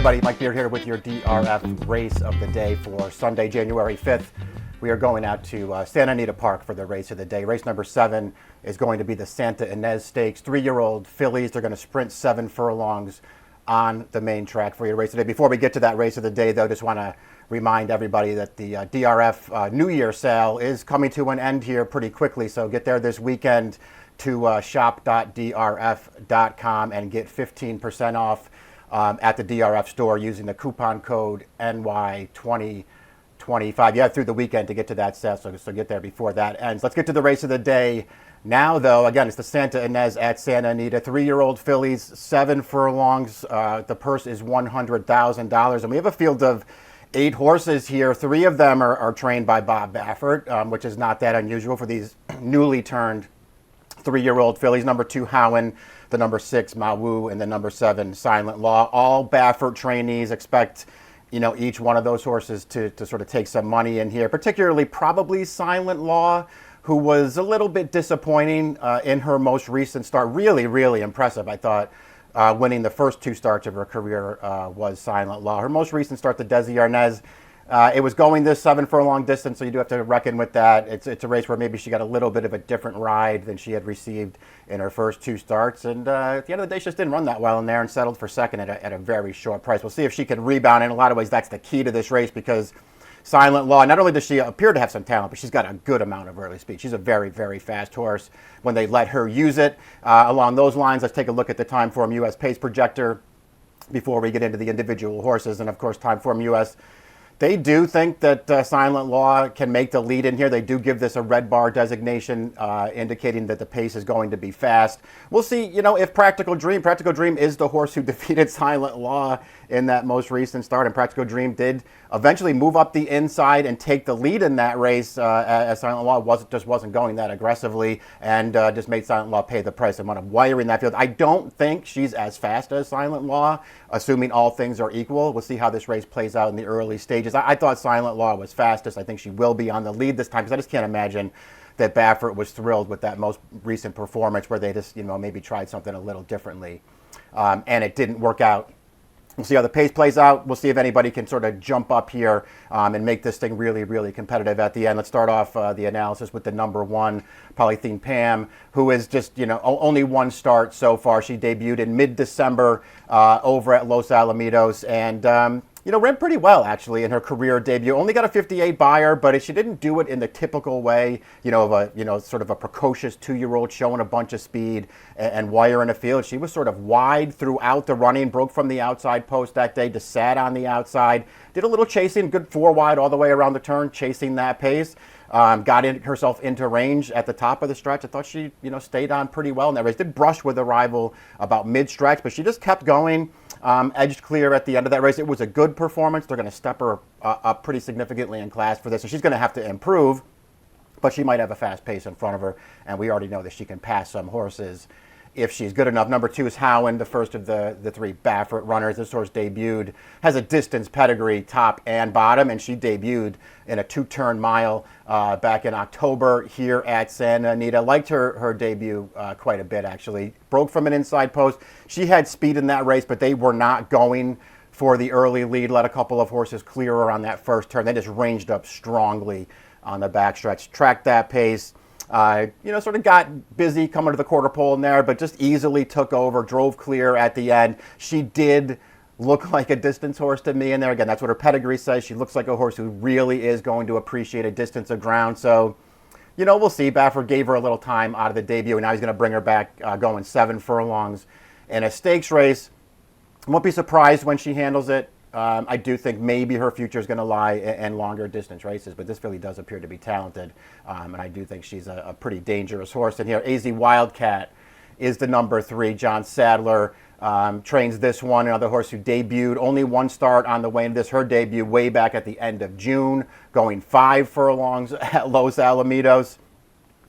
everybody, Mike Beard here with your DRF race of the day for Sunday, January 5th. We are going out to Santa Anita Park for the race of the day. Race number 7 is going to be the Santa Ynez Stakes. 3-year-old fillies. They're going to sprint 7 furlongs on the main track for your race today. Before we get to that race of the day, though, just want to remind everybody that the DRF New Year sale is coming to an end here pretty quickly. So get there this weekend to shop.drf.com and get 15% off at the DRF store using the coupon code NY2025. Yeah, through the weekend to get to that sale, so get there before that ends. Let's get to the race of the day now, though. Again, it's the Santa Ynez at Santa Anita. 3-year-old fillies, 7 furlongs. The purse is $100,000. And we have a field of 8 horses here. 3 of them are trained by Bob Baffert, which is not that unusual for these newly turned 3-year-old fillies. Number 2, Howen, the number 6, Mawu, and the number 7, Silent Law. All Baffert trainees. Expect, each one of those horses to sort of take some money in here, particularly probably Silent Law, who was a little bit disappointing in her most recent start. Really, really impressive, I thought. Winning the first 2 starts of her career was Silent Law. Her most recent start, the Ynez, it was going this 7 furlong distance, so you do have to reckon with that. It's a race where maybe she got a little bit of a different ride than she had received in her first 2 starts. And at the end of the day, she just didn't run that well in there and settled for second at a very short price. We'll see if she can rebound. In a lot of ways, that's the key to this race, because Silent Law, not only does she appear to have some talent, but she's got a good amount of early speed. She's a very, very fast horse when they let her use it. Along those lines, let's take a look at the Timeform US Pace Projector before we get into the individual horses. And of course, Timeform US, they do think that Silent Law can make the lead in here. They do give this a red bar designation, indicating that the pace is going to be fast. We'll see, if Practical Dream is the horse who defeated Silent Law in that most recent start. And Practical Dream did eventually move up the inside and take the lead in that race, as Silent Law wasn't going that aggressively, and just made Silent Law pay the price amount of wiring that field. I don't think she's as fast as Silent Law, assuming all things are equal. We'll see how this race plays out in the early stages. I thought Silent Law was fastest. I think she will be on the lead this time, because I just can't imagine that Baffert was thrilled with that most recent performance where they just, maybe tried something a little differently, and it didn't work out. We'll see how the pace plays out. We'll see if anybody can sort of jump up here and make this thing really, really competitive at the end. Let's start off the analysis with the number 1, Polythene Pam, who is just, only 1 start so far. She debuted in mid-December over at Los Alamitos, and ran pretty well, actually, in her career debut. Only got a 58 buyer, but she didn't do it in the typical way, of sort of a precocious 2-year-old showing a bunch of speed and wiring a field. She was sort of wide throughout the running, broke from the outside post that day, just sat on the outside, did a little chasing, good 4 wide all the way around the turn, chasing that pace. Got herself into range at the top of the stretch. I thought she, stayed on pretty well in that race. Did brush with a rival about mid-stretch, but she just kept going. Edged clear at the end of that race. It was a good performance. They're going to step her up pretty significantly in class for this, so she's going to have to improve, but she might have a fast pace in front of her, and we already know that she can pass some horses if she's good enough. Number 2 is Howen, the first of the 3 Baffert runners. This horse debuted, has a distance pedigree, top and bottom, and she debuted in a 2-turn mile back in October here at Santa Anita. Liked her debut quite a bit, actually. Broke from an inside post. She had speed in that race, but they were not going for the early lead. Let a couple of horses clear her on that first turn. They just ranged up strongly on the backstretch. Tracked that pace. Sort of got busy coming to the quarter pole in there, but just easily took over, drove clear at the end. She did look like a distance horse to me in there. Again, that's what her pedigree says. She looks like a horse who really is going to appreciate a distance of ground. So, we'll see. Baffert gave her a little time out of the debut, and now he's going to bring her back going 7 furlongs in a stakes race. Won't be surprised when she handles it. I do think maybe her future is going to lie in longer distance races, but this filly does appear to be talented, and I do think she's a pretty dangerous horse in here. AZ Wildcat is the number 3. John Sadler trains this one, another horse who debuted, only 1 start on the way into this. Her debut way back at the end of June, going 5 furlongs at Los Alamitos.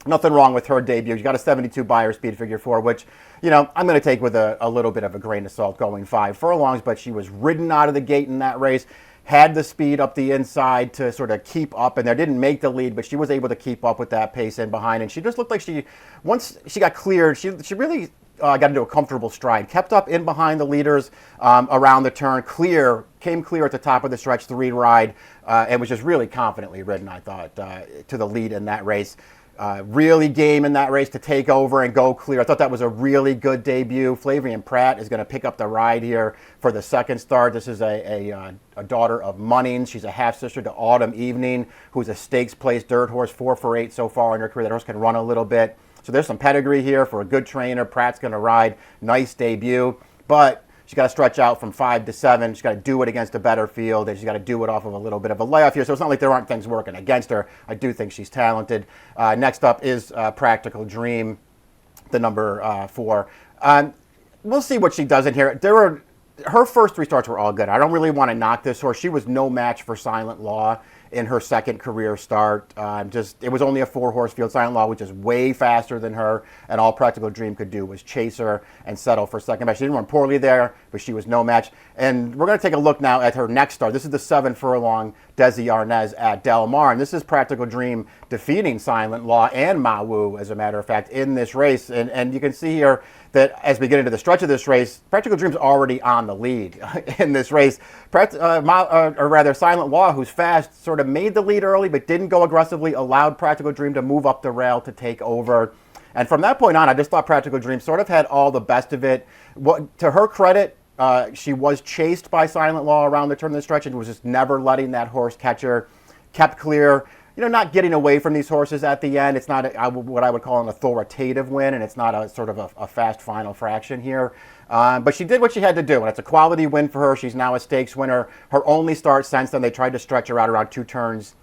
Nothing wrong with her debut. She got a 72 buyer speed figure 4, which, I'm going to take with a little bit of a grain of salt going 5 furlongs, but she was ridden out of the gate in that race, had the speed up the inside to sort of keep up in there. Didn't make the lead, but she was able to keep up with that pace in behind, and she just looked like once she got cleared, she really got into a comfortable stride. Kept up in behind the leaders around the turn. Came clear at the top of the stretch, 3 ride, and was just really confidently ridden, I thought, to the lead in that race. Really game in that race to take over and go clear. I thought that was a really good debut. Flavian Pratt is going to pick up the ride here for the second start. This is a daughter of Munnings. She's a half-sister to Autumn Evening, who's a stakes place dirt horse, 4 for 8 so far in her career. That horse can run a little bit. So there's some pedigree here for a good trainer. Pratt's going to ride. Nice debut. But she's got to stretch out from 5 to 7. She's got to do it against a better field, and she's got to do it off of a little bit of a layoff here. So it's not like there aren't things working against her. I do think she's talented. Next up is Practical Dream, the number 4. We'll see what she does in here. Her first 3 starts were all good. I don't really want to knock this horse. She was no match for Silent Law in her second career start. It was only a 4-horse field. Silent Law, which is way faster than her, and all Practical Dream could do was chase her and settle for second match. She didn't run poorly there, but she was no match. And we're going to take a look now at her next start. This is the 7-furlong Desi Arnaz at Del Mar, and this is Practical Dream defeating Silent Law and Ma Wu, as a matter of fact, in this race. And you can see here that as we get into the stretch of this race, Practical Dream's already on the lead in this race. Silent Law, who's fast, sort of made the lead early, but didn't go aggressively, allowed Practical Dream to move up the rail to take over. And from that point on, I just thought Practical Dream sort of had all the best of it. To her credit, she was chased by Silent Law around the turn of the stretch and was just never letting that horse catch her. Kept clear. Not getting away from these horses at the end. It's not what I would call an authoritative win, and it's not a sort of a fast final fraction here. But she did what she had to do, and it's a quality win for her. She's now a stakes winner. Her only start since then, they tried to stretch her out around 2 turns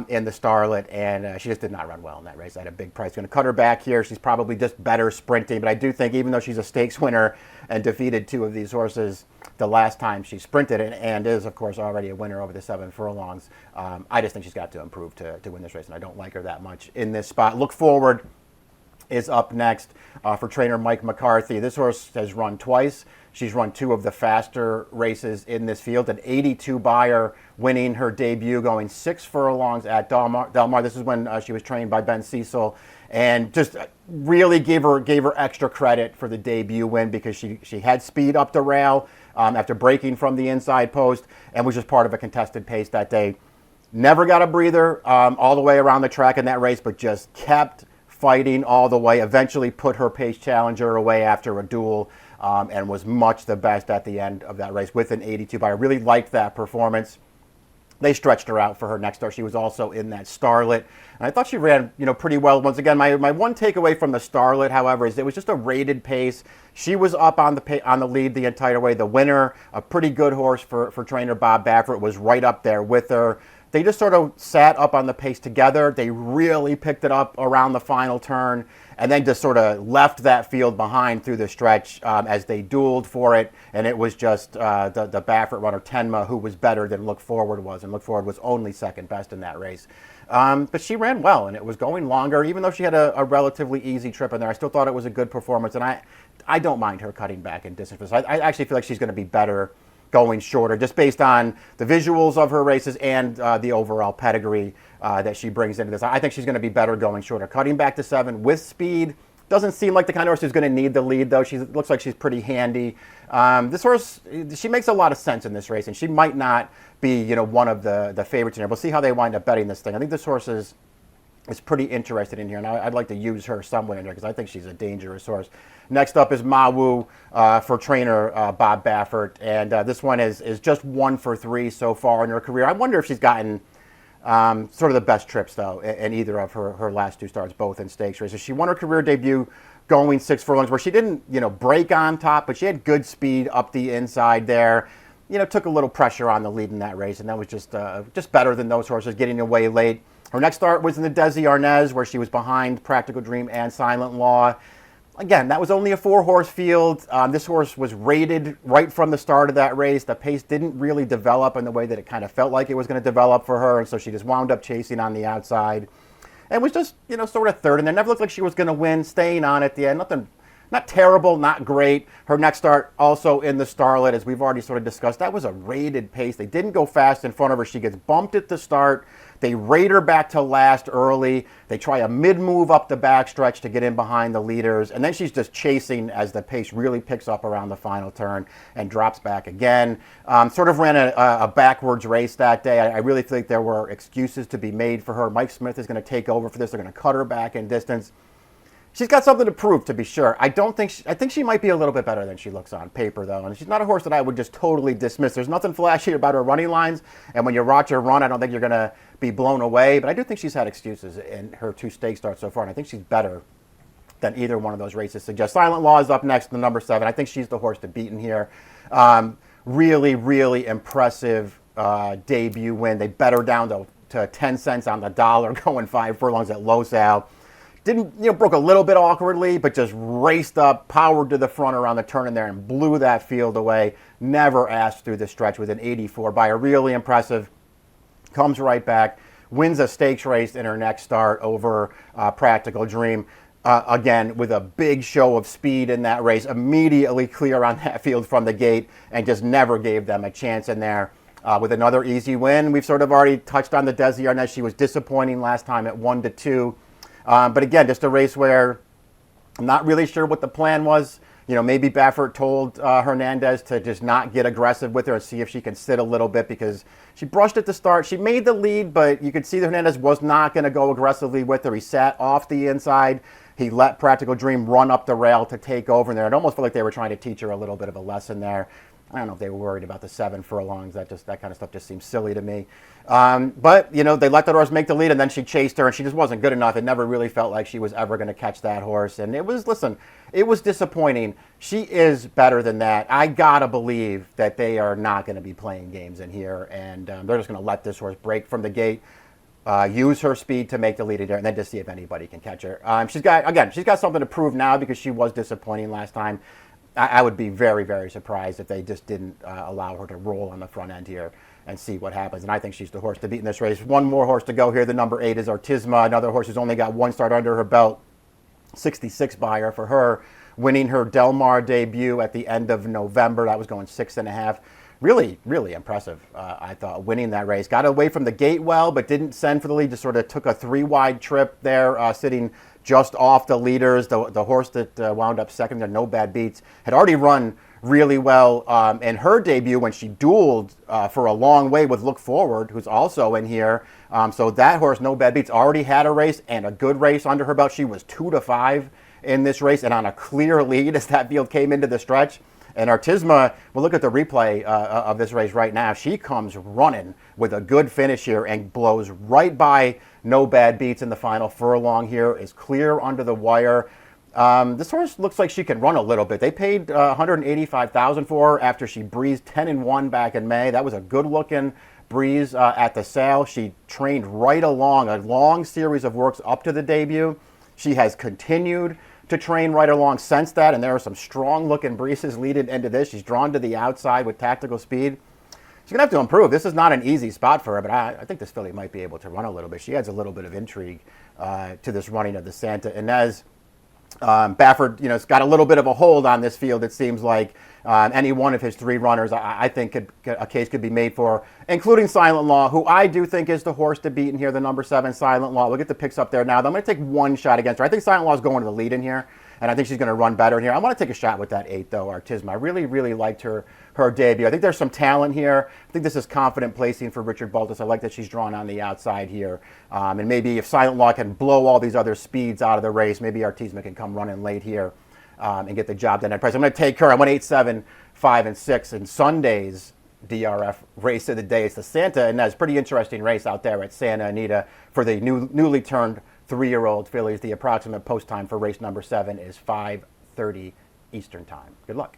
in the Starlet, and she just did not run well in that race. I had a big price. Going to cut her back here. She's probably just better sprinting, but I do think even though she's a stakes winner and defeated 2 of these horses the last time she sprinted, and is, of course, already a winner over the 7 furlongs, I just think she's got to improve to win this race, and I don't like her that much in this spot. Look Forward is up next for trainer Mike McCarthy. This horse has run twice. She's run 2 of the faster races in this field. An 82 buyer winning her debut, going 6 furlongs at Del Mar. This is when she was trained by Ben Cecil, and just really gave her extra credit for the debut win because she had speed up the rail after breaking from the inside post, and was just part of a contested pace that day. Never got a breather all the way around the track in that race, but just kept fighting all the way. Eventually put her pace challenger away after a duel, and was much the best at the end of that race with an 82 buyer. I really liked that performance. They stretched her out for her next start. She was also in that Starlet, and I thought she ran, pretty well. Once again, my one takeaway from the Starlet, however, is it was just a rated pace. She was up on the lead the entire way. The winner, a pretty good horse for trainer Bob Baffert, was right up there with her. They just sort of sat up on the pace together. They really picked it up around the final turn, and then just sort of left that field behind through the stretch as they dueled for it. And it was just the Baffert runner, Tenma, who was better than Look Forward was, and Look Forward was only second best in that race. But she ran well, and it was going longer. Even though she had a relatively easy trip in there, I still thought it was a good performance, and I don't mind her cutting back in distance. I actually feel like she's going to be better going shorter, just based on the visuals of her races and the overall pedigree that she brings into this. I think she's going to be better going shorter. Cutting back to 7 with speed. Doesn't seem like the kind of horse who's going to need the lead, though. She looks like she's pretty handy. This horse, she makes a lot of sense in this race, and she might not be, one of the favorites in here. We'll see how they wind up betting this thing. I think this horse is pretty interested in here, and I'd like to use her somewhere in there because I think she's a dangerous horse. Next up is Ma Wu for trainer Bob Baffert, and this one is just 1 for 3 so far in her career. I wonder if she's gotten sort of the best trips, though, in either of her last 2 starts, both in stakes races. She won her career debut going 6 furlongs, where she didn't, break on top, but she had good speed up the inside there. Took a little pressure on the lead in that race, and that was just better than those horses, getting away late. Her next start was in the Desi Arnaz, where she was behind Practical Dream and Silent Law. Again, that was only a 4-horse field. This horse was rated right from the start of that race. The pace didn't really develop in the way that it kind of felt like it was going to develop for her, and so she just wound up chasing on the outside. And was just, sort of third, and it never looked like she was going to win, staying on at the end. not terrible, not great. Her next start also in the Starlet, as we've already sort of discussed. That was a rated pace. They didn't go fast in front of her. She gets bumped at the start. They rate her back to last early. They try a mid-move up the backstretch to get in behind the leaders. And then she's just chasing as the pace really picks up around the final turn and drops back again. Sort of ran a backwards race that day. I really think there were excuses to be made for her. Mike Smith is going to take over for this. They're going to cut her back in distance. She's got something to prove, to be sure. I think she might be a little bit better than she looks on paper, though. And she's not a horse that I would just totally dismiss. There's nothing flashy about her running lines. And when you watch her run, I don't think you're going to be blown away. But I do think she's had excuses in her 2 stake starts so far. And I think she's better than either one of those races suggests. Silent Law is up next, the number 7. I think she's the horse to beat in here. Really, really impressive debut win. They bet her down to 10 cents on the dollar, going 5 furlongs at Los Al. Didn't, broke a little bit awkwardly, but just raced up, powered to the front around the turn in there and blew that field away. Never asked through the stretch with an 84 by a really impressive. Comes right back, wins a stakes race in her next start over Practical Dream. Again, with a big show of speed in that race, immediately clear on that field from the gate and just never gave them a chance in there. With another easy win. We've sort of already touched on the Desi Ynez. She was disappointing last time at 1-2. But again, just a race where I'm not really sure what the plan was. Maybe Baffert told Hernandez to just not get aggressive with her and see if she can sit a little bit, because she brushed at the start. She made the lead, but you could see that Hernandez was not going to go aggressively with her. He sat off the inside. He let Practical Dream run up the rail to take over in there. It almost felt like they were trying to teach her a little bit of a lesson there. I don't know if they were worried about the 7 furlongs. That kind of stuff just seems silly to me. But, they let the horse make the lead, and then she chased her, and she just wasn't good enough. It never really felt like she was ever going to catch that horse. And it was disappointing. She is better than that. I got to believe that they are not going to be playing games in here, and they're just going to let this horse break from the gate, use her speed to make the lead in there, and then just see if anybody can catch her. She's got something to prove now, because she was disappointing last time. I would be very, very surprised if they just didn't allow her to roll on the front end here and see what happens. And I think she's the horse to beat in this race. One more horse to go here. The number 8 is Artemis, another horse who's only got 1 start under her belt. 66 buyer for her, winning her Del Mar debut at the end of November. That was going 6.5. Really, really impressive, I thought, winning that race. Got away from the gate well, but didn't send for the lead. Just sort of took a 3-wide trip there, sitting just off the leaders. The horse that wound up second there, No Bad Beats, had already run really well in her debut when she dueled for a long way with Look Forward, who's also in here. So that horse, No Bad Beats, already had a race and a good race under her belt. She was 2-5 in this race and on a clear lead as that field came into the stretch. And Artemis, we'll look at the replay of this race right now. She comes running with a good finish here and blows right by No Bad Beats in the final furlong here, is clear under the wire. This horse looks like she can run a little bit. They paid $185,000 for her after she breezed 10-1 back in May. That was a good-looking breeze at the sale. She trained right along a long series of works up to the debut. She has continued to train right along since that, and there are some strong-looking breezes leading into this. She's drawn to the outside with tactical speed. She's going to have to improve. This is not an easy spot for her, but I think this filly might be able to run a little bit. She adds a little bit of intrigue to this running of the Santa Ynez. Baffert, has got a little bit of a hold on this field, it seems like. Any one of his 3 runners, I think a case could be made for, including Silent Law, who I do think is the horse to beat in here, the number 7 Silent Law. We'll get the picks up there now. I'm going to take one shot against her. I think Silent Law is going to the lead in here, and I think she's going to run better in here. I want to take a shot with that 8, though, Artemis. I really, really liked her debut. I think there's some talent here. I think this is confident placing for Richard Baltus. I like that she's drawn on the outside here. And maybe if Silent Law can blow all these other speeds out of the race, maybe Artemis can come running late here and get the job done at price. I'm going to take her. I went 8, 7, 5, and 6 in Sunday's DRF race of the day. It's the Santa Ynez. Pretty interesting race out there at Santa Anita for the newly turned 3-year-old fillies. The approximate post time for race number 7 is 5:30 Eastern time. Good luck.